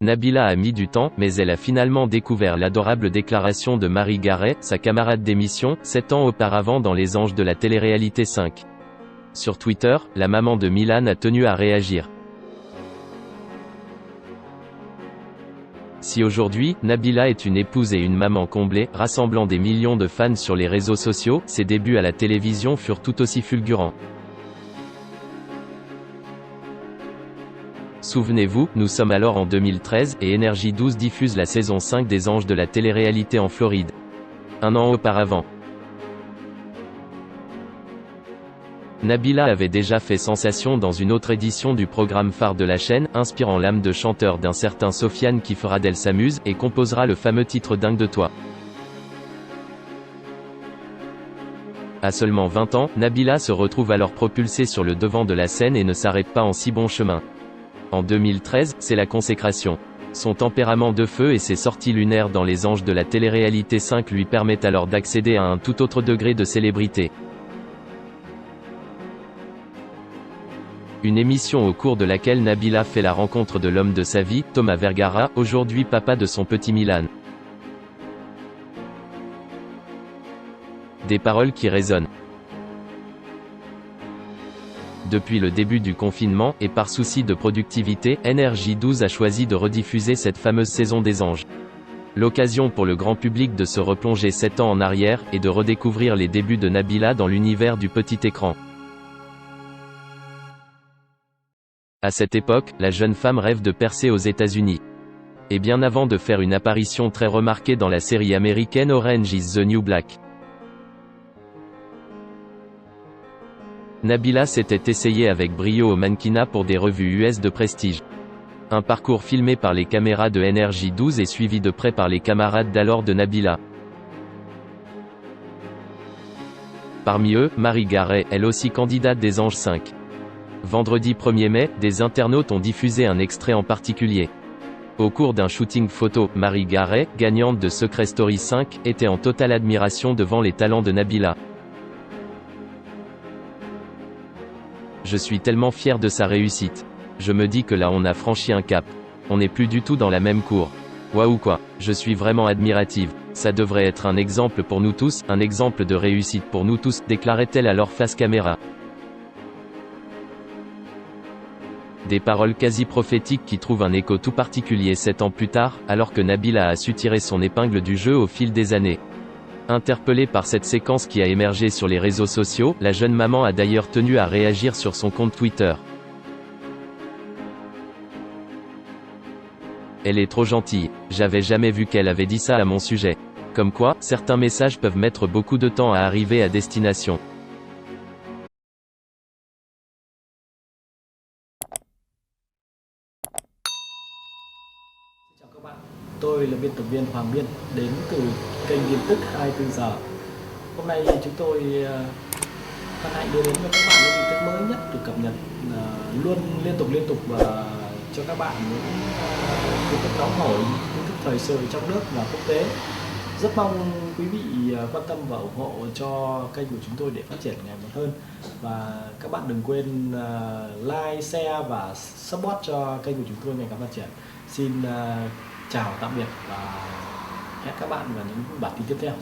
Nabila a mis du temps, mais elle a finalement découvert l'adorable déclaration de Marie Garet, sa camarade d'émission, 7 ans auparavant dans Les Anges de la télé-réalité 5. Sur Twitter, la maman de Milan a tenu à réagir. Si aujourd'hui, Nabila est une épouse et une maman comblée, rassemblant des millions de fans sur les réseaux sociaux, ses débuts à la télévision furent tout aussi fulgurants. Souvenez-vous, nous sommes alors en 2013, et Énergie 12 diffuse la saison 5 des Anges de la télé-réalité en Floride. Un an auparavant. Nabila avait déjà fait sensation dans une autre édition du programme phare de la chaîne, inspirant l'âme de chanteur d'un certain Sofiane qui fera d'elle sa muse, et composera le fameux titre Dingue de toi. À seulement 20 ans, Nabila se retrouve alors propulsée sur le devant de la scène et ne s'arrête pas en si bon chemin. En 2013, c'est la consécration. Son tempérament de feu et ses sorties lunaires dans Les Anges de la télé-réalité 5 lui permettent alors d'accéder à un tout autre degré de célébrité. Une émission au cours de laquelle Nabila fait la rencontre de l'homme de sa vie, Thomas Vergara, aujourd'hui papa de son petit Milan. Des paroles qui résonnent. Depuis le début du confinement, et par souci de productivité, Énergie 12 a choisi de rediffuser cette fameuse saison des Anges. L'occasion pour le grand public de se replonger 7 ans en arrière, et de redécouvrir les débuts de Nabila dans l'univers du petit écran. À cette époque, la jeune femme rêve de percer aux États-Unis. Et bien avant de faire une apparition très remarquée dans la série américaine Orange is the New Black. Nabila s'était essayée avec brio au mannequinat pour des revues US de prestige. Un parcours filmé par les caméras de Énergie 12 et suivi de près par les camarades d'alors de Nabila. Parmi eux, Marie Garet, elle aussi candidate des Anges 5. Vendredi 1er mai, des internautes ont diffusé un extrait en particulier. Au cours d'un shooting photo, Marie Garet, gagnante de Secret Story 5, était en totale admiration devant les talents de Nabila. Je suis tellement fier de sa réussite. Je me dis que là on a franchi un cap. On n'est plus du tout dans la même cour. Waouh quoi, je suis vraiment admirative. Ça devrait être un exemple pour nous tous, un exemple de réussite pour nous tous, déclarait-elle alors face caméra. Des paroles quasi prophétiques qui trouvent un écho tout particulier 7 ans plus tard, alors que Nabila a su tirer son épingle du jeu au fil des années. Interpellée par cette séquence qui a émergé sur les réseaux sociaux, la jeune maman a d'ailleurs tenu à réagir sur son compte Twitter. Elle est trop gentille. J'avais jamais vu qu'elle avait dit ça à mon sujet. Comme quoi, certains messages peuvent mettre beaucoup de temps à arriver à destination. Chào các bạn, tôi là biên tập viên Hoàng Biên, đến từ kênh tin tức 24 giờ. Hôm nay chúng tôi hân hạnh đưa đến cho các bạn những tin tức mới nhất được cập nhật luôn liên tục và cho các bạn những tin tức nóng hổi, tin tức thời sự trong nước và quốc tế. Rất mong quý vị quan tâm và ủng hộ cho kênh của chúng tôi để phát triển ngày một hơn. Và các bạn đừng quên like, share và support cho kênh của chúng tôi ngày càng phát triển. Xin chào tạm biệt và hẹn các bạn vào những bản tin tiếp theo.